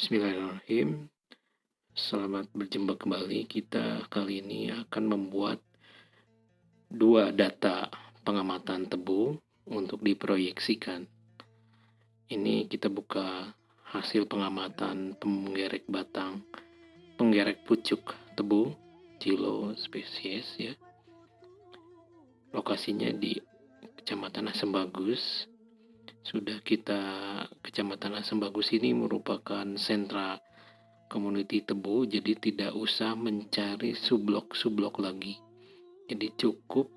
Bismillahirrahmanirrahim. Selamat berjumpa kembali. Kita kali ini akan membuat dua data pengamatan tebu untuk diproyeksikan. Ini kita buka hasil pengamatan penggerek batang, penggerek pucuk tebu, Cilo spesies ya. Lokasinya di Kecamatan Asem Bagus. Kecamatan Asem Bagus ini merupakan sentra community tebu, jadi tidak usah mencari sublok lagi. Jadi cukup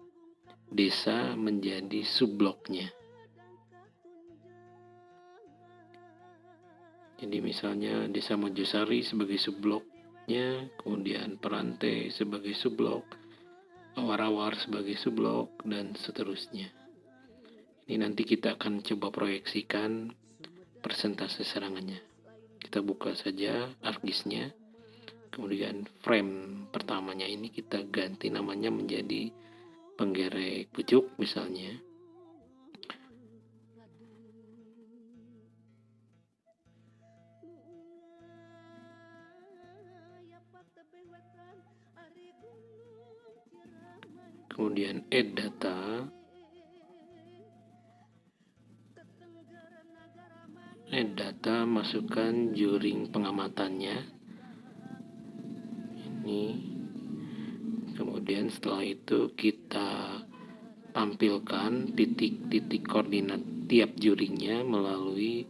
desa menjadi subbloknya. Jadi misalnya Desa Mojosari sebagai subbloknya, kemudian Perante sebagai subblok, Warawar sebagai subblok, dan seterusnya. Ini nanti kita akan coba proyeksikan persentase serangannya. Kita buka saja ArcGIS-nya. Kemudian frame pertamanya ini kita ganti namanya menjadi penggerek pucuk misalnya. Kemudian add data. Add data, masukkan juring pengamatannya. Ini. Kemudian setelah itu kita tampilkan titik-titik koordinat tiap juringnya melalui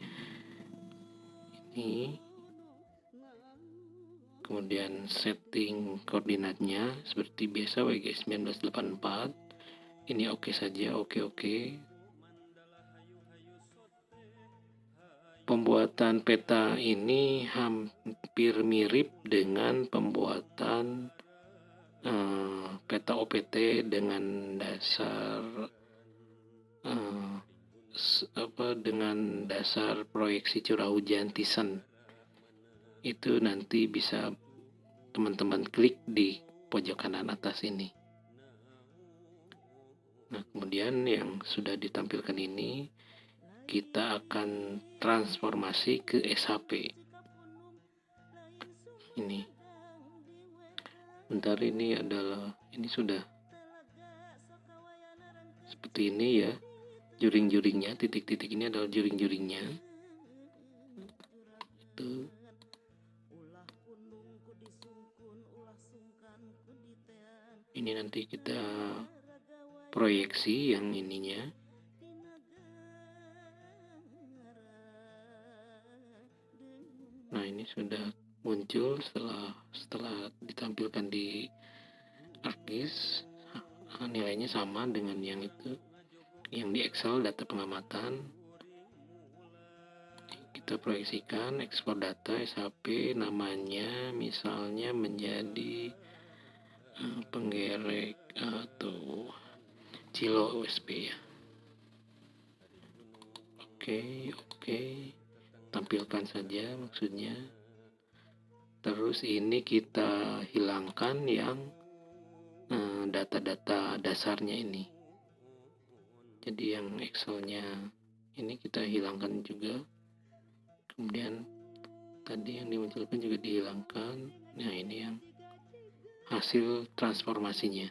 ini. Kemudian setting koordinatnya seperti biasa WG 1984. Ini oke saja, oke. Pembuatan peta ini hampir mirip dengan pembuatan peta OPT dengan dasar proyeksi curah hujan Thyssen. Itu nanti bisa teman-teman klik di pojok kanan atas ini. Nah, kemudian yang sudah ditampilkan ini kita akan transformasi ke SHP. Ini. Bentar, ini sudah seperti ini ya. Juring-juringnya, titik-titik ini adalah juring-juringnya. Itu. Ini nanti kita proyeksi yang ininya. Nah, ini sudah muncul setelah ditampilkan di ArcGIS. Nilainya sama dengan yang itu, yang di Excel data pengamatan. Kita proyeksikan, ekspor data SHP, namanya misalnya menjadi penggerek atau Cilo USP ya. Oke. Tampilkan saja maksudnya. Terus ini kita hilangkan yang data-data dasarnya ini. Jadi yang Excelnya ini kita hilangkan juga. Kemudian tadi yang dimunculkan juga dihilangkan. Nah, ini yang hasil transformasinya.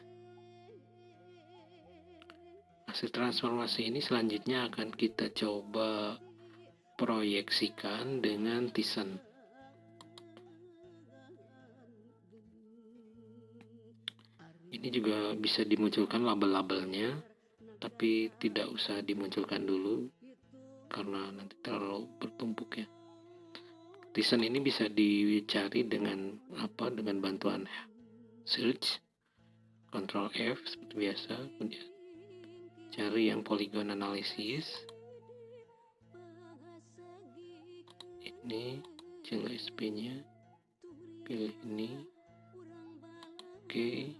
Hasil transformasi ini selanjutnya akan kita coba proyeksikan dengan Thyssen. Ini juga bisa dimunculkan label-labelnya, tapi tidak usah dimunculkan dulu karena nanti terlalu bertumpuk ya. Thyssen ini bisa dicari dengan bantuan search, Ctrl F seperti biasa, kemudian cari yang polygon analysis. Ini Cilo SP-nya, pilih ini. Oke.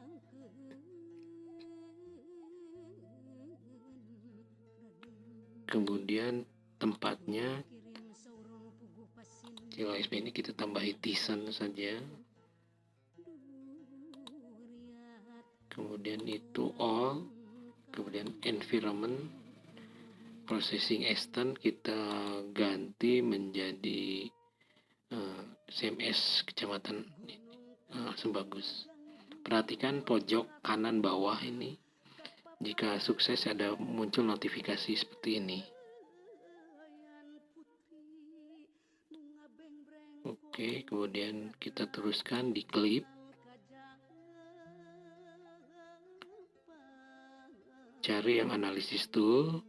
Kemudian tempatnya Cilo SP ini kita tambahi Thyssen saja. Kemudian itu all. Kemudian environment processing extent kita ganti menjadi CMS Kecamatan Sembagus. Perhatikan pojok kanan bawah ini. Jika sukses ada muncul notifikasi seperti ini. Oke, kemudian kita teruskan di klip. Cari yang analisis tool.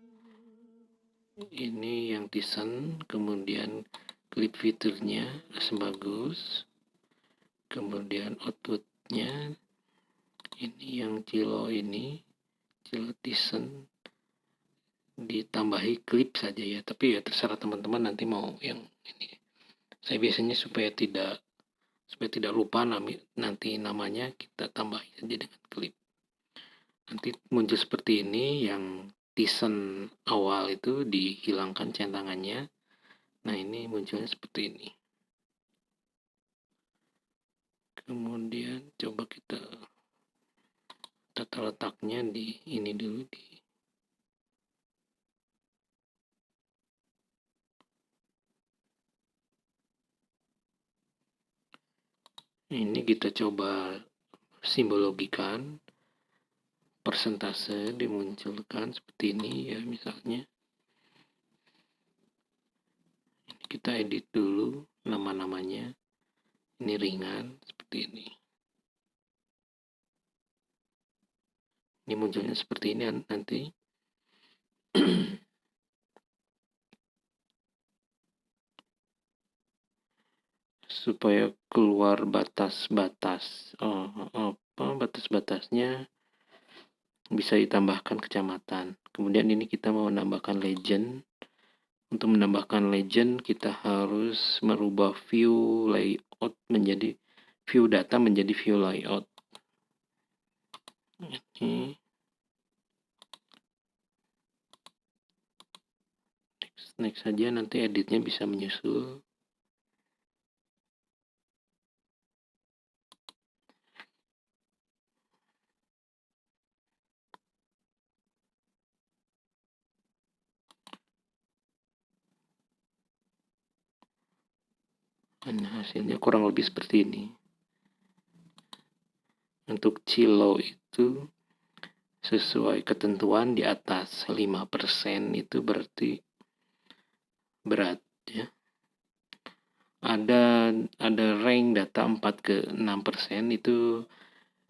Ini yang Tizen, kemudian klip fiturnya Sembagus. Kemudian outputnya ini yang Cilo Tizen, ditambahi klip saja ya, tapi ya terserah teman-teman nanti mau yang ini. Saya biasanya supaya tidak lupa nanti namanya, kita tambah saja dengan klip. Nanti muncul seperti ini, yang Tizen awal itu dihilangkan centangannya. Nah, ini munculnya seperti ini. Kemudian coba kita tata letaknya di ini dulu, ini kita coba simbologikan, persentase dimunculkan seperti ini ya, misalnya kita edit dulu nama-namanya, ini ringan seperti ini. Ini munculnya seperti ini nanti. Supaya keluar batas-batas batas-batasnya bisa ditambahkan kecamatan. Kemudian ini kita mau menambahkan legend. Untuk menambahkan legend kita harus merubah view layout menjadi view data menjadi view layout. Ini next saja, nanti editnya bisa menyusul. Nah, hasilnya kurang lebih seperti ini. Untuk Cilo itu sesuai ketentuan di atas 5% itu berarti berat ya. Ada rank data 4 ke 6% itu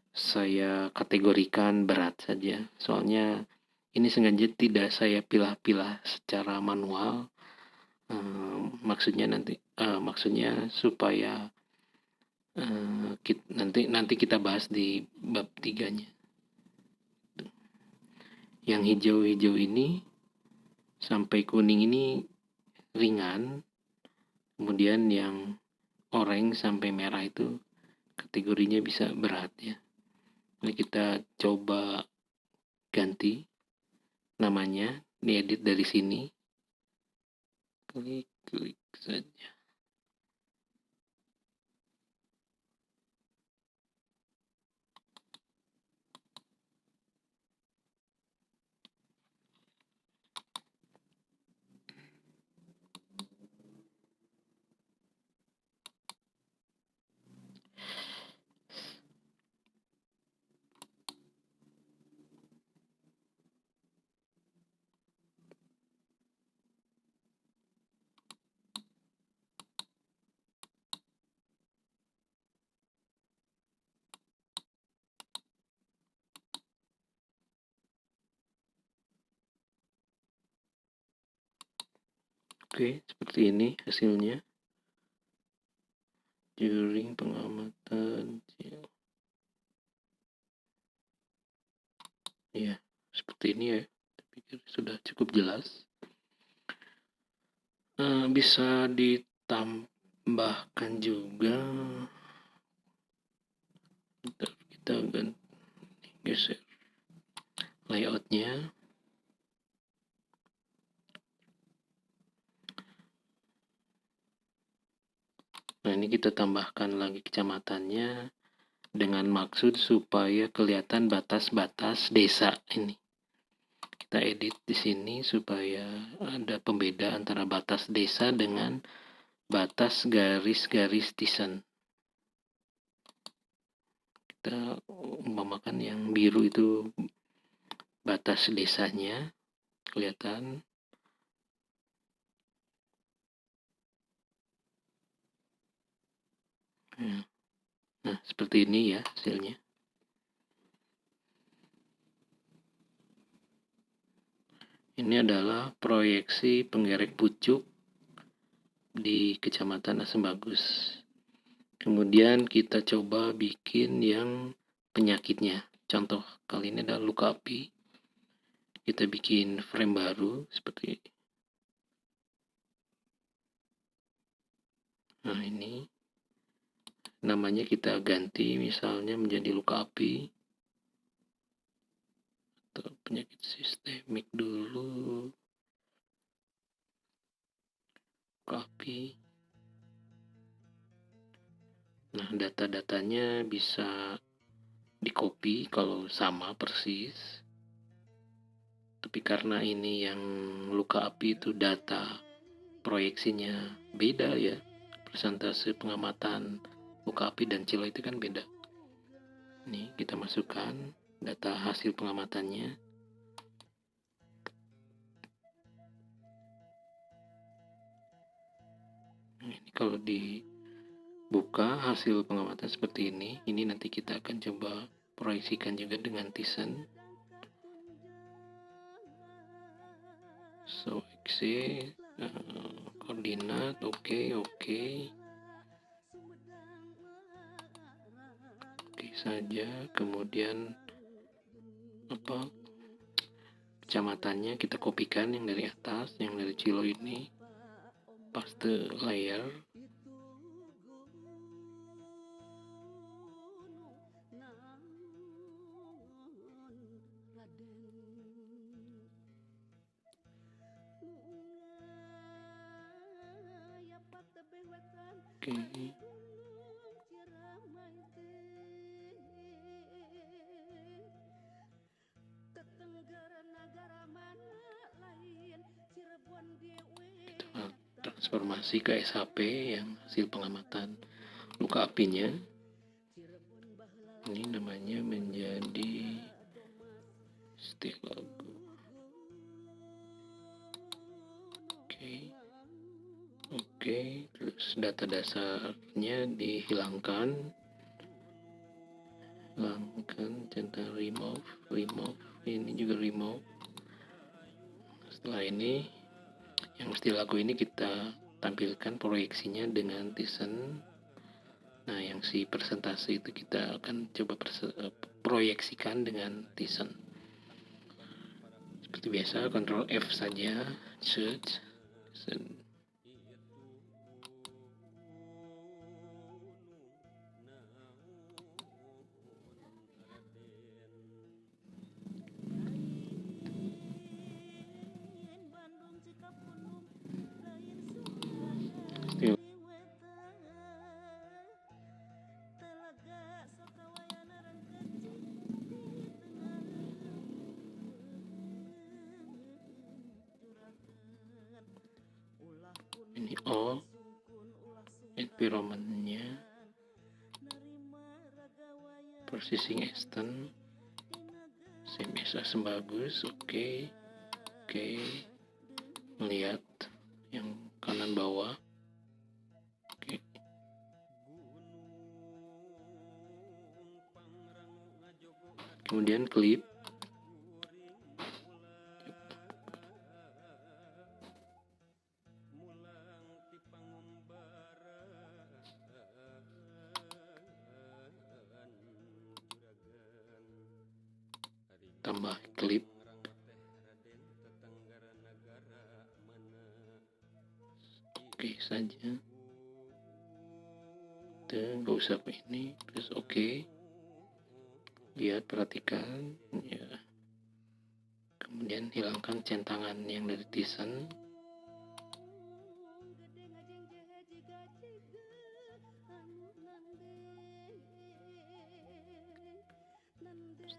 saya kategorikan berat saja. Soalnya ini sengaja tidak saya pilah-pilah secara manual. Maksudnya supaya nanti kita bahas di bab 3-nya. Yang hijau-hijau ini sampai kuning ini ringan, kemudian yang oranye sampai merah itu kategorinya bisa berat ya. Ini kita coba ganti namanya, diedit dari sini, klik saja. Oke, seperti ini hasilnya. During pengamatan. Ya, seperti ini ya. Saya pikir sudah cukup jelas. Bisa ditambahkan juga. Kita ganti, geser layoutnya. Nah, ini kita tambahkan lagi kecamatannya dengan maksud supaya kelihatan batas-batas desa ini. Kita edit di sini supaya ada pembeda antara batas desa dengan batas garis-garis tisan. Kita umpamakan yang biru itu batas desanya, kelihatan. Nah, seperti ini ya hasilnya. Ini adalah proyeksi penggerek pucuk di Kecamatan Asem Bagus. Kemudian kita coba bikin yang penyakitnya. Contoh kali ini adalah luka api. Kita bikin frame baru seperti ini. Nah, ini namanya kita ganti misalnya menjadi luka api atau penyakit sistemik dulu. Luka api. Nah, data-datanya bisa di-copy kalau sama persis. Tapi karena ini yang luka api itu data proyeksinya beda ya. Persentase pengamatan luka api dan cilo itu kan beda. Nih kita masukkan data hasil pengamatannya. Nah, ini kalau dibuka hasil pengamatan seperti ini nanti kita akan coba proyeksikan juga dengan Tizen. So X koordinat oke saja. Kemudian kecamatannya kita kopikan yang dari atas, yang dari Cilo ini, paste layer. Oke. Transformasi ke SHP yang hasil pengamatan luka apinya. Ini namanya menjadi stil lagu. Oke, terus data dasarnya dihilangkan. Centang remove, ini juga remove. Setelah ini yang mesti lagu ini kita tampilkan proyeksinya dengan Tizen. Nah, yang si persentase itu kita akan coba proyeksikan dengan Tizen. Seperti biasa, Ctrl F saja, search. Ini O, environment-nya, processing extend, CMS Asem Bagus, oke. Lihat yang kanan bawah. Oke. Kemudian klip. Tambah klip. Oke saja. Dan nggak usah ini, terus oke. Lihat, perhatikan ya. Kemudian hilangkan centangan yang dari Tizen.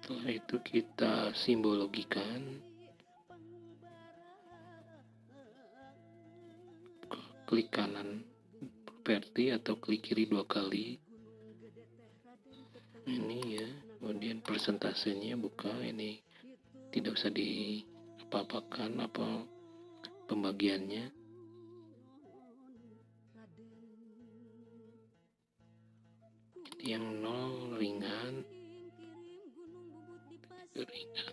Setelah itu kita simbologikan. Klik kanan QWERTY atau klik kiri 2 kali. Ini ya, kemudian persentasenya buka, ini tidak usah di apa-apakan apa pembagiannya. Yang 0 ringan, ringan.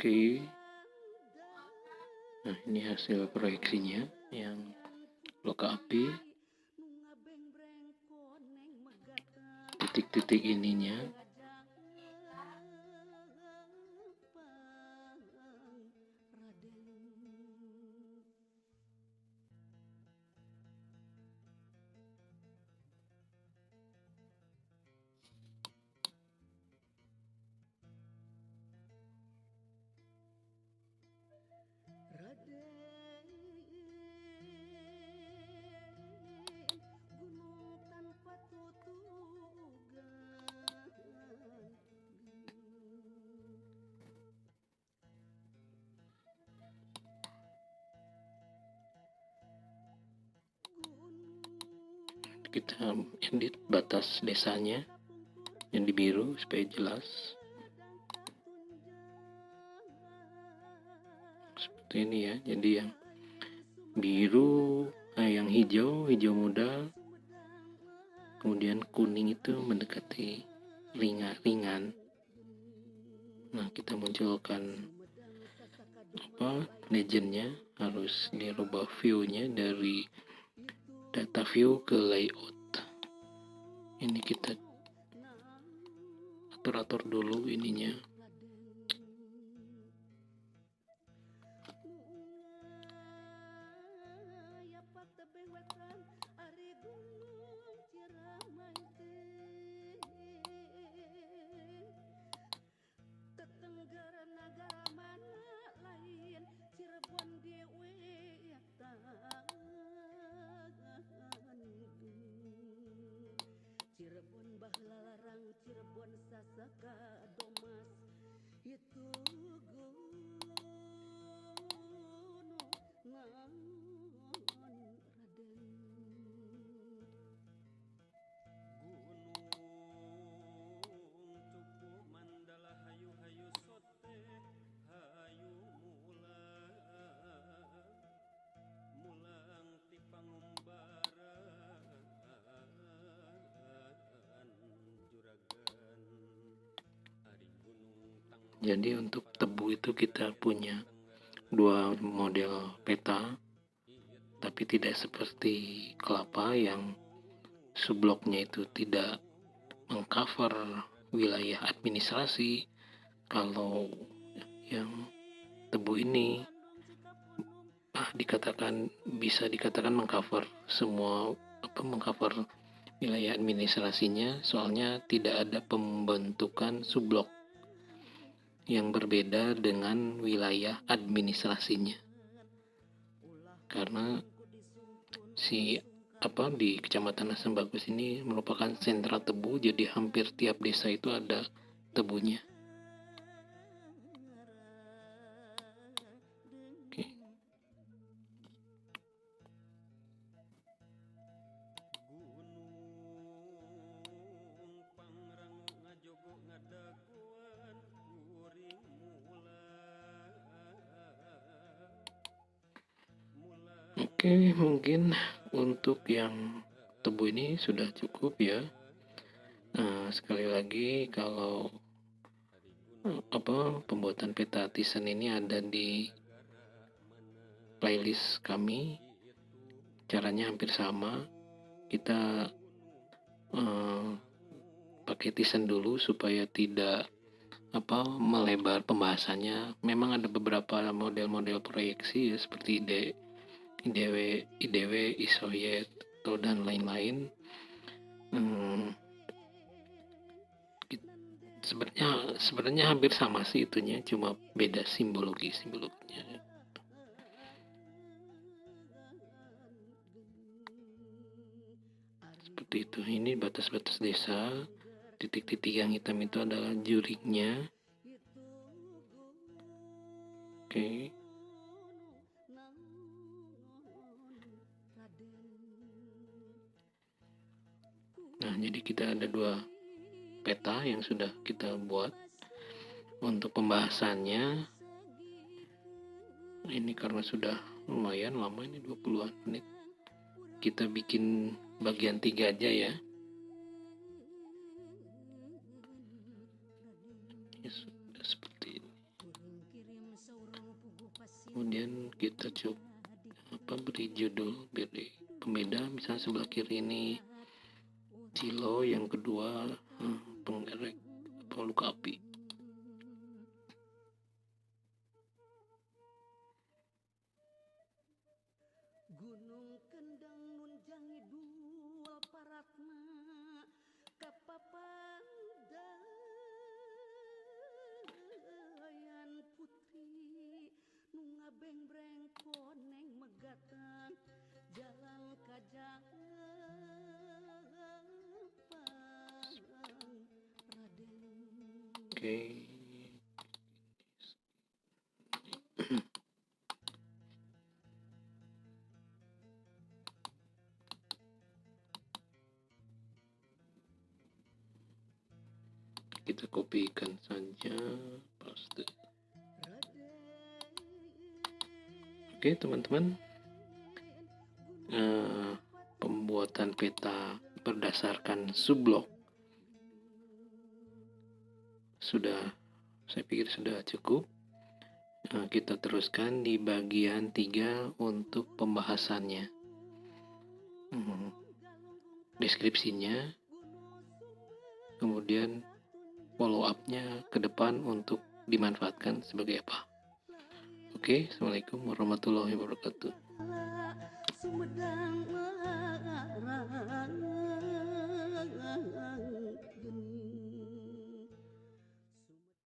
Oke. Nah, ini hasil proyeksinya yang loka api. Titik-titik ininya. Kita edit batas desanya yang di biru supaya jelas. Seperti ini ya. Jadi yang biru, yang hijau muda, kemudian kuning itu mendekati ringan. Nah, kita munculkan legendnya, harus dirubah view-nya dari data view ke layout. Ini kita atur dulu ininya. Jadi untuk tebu itu kita punya dua model peta, tapi tidak seperti kelapa yang subbloknya itu tidak mengcover wilayah administrasi. Kalau yang tebu ini bisa dikatakan mengcover semua, mengcover wilayah administrasinya, soalnya tidak ada pembentukan subblok yang berbeda dengan wilayah administrasinya. Karena di Kecamatan Asam Bagus ini merupakan sentra tebu, jadi hampir tiap desa itu ada tebunya. Oke. Oke, mungkin untuk yang tebu ini sudah cukup ya. Sekali lagi, kalau pembuatan peta artisan ini ada di playlist kami, caranya hampir sama. Kita pakai Tizen dulu supaya tidak melebar pembahasannya. Memang ada beberapa model-model proyeksi ya, seperti IDW, ISOYET, dan lain-lain. Sebenarnya hampir sama sih itunya, cuma beda simbologinya. Seperti itu. Ini batas-batas desa. Titik-titik yang hitam itu adalah juringnya. Oke. Nah, jadi kita ada 2 peta yang sudah kita buat. Untuk pembahasannya, ini karena sudah lumayan lama, ini 20-an menit, kita bikin bagian 3 aja ya. Sudah seperti ini. Kemudian kita coba beri judul, beri pembeda. Misalnya sebelah kiri ini Cilo, yang kedua pengerek luka api. Gunung Kendang nun jangi dua paratna kapapadayan putri nu ngabeng-breng koneng megatan jalan kajapan Raden. Oke. Kita kopikan saja, paste. Oke teman-teman, pembuatan peta berdasarkan subblok saya pikir sudah cukup. Kita teruskan di bagian 3 untuk pembahasannya. Deskripsinya, kemudian follow up-nya ke depan untuk dimanfaatkan sebagai apa. Oke, Assalamualaikum warahmatullahi wabarakatuh.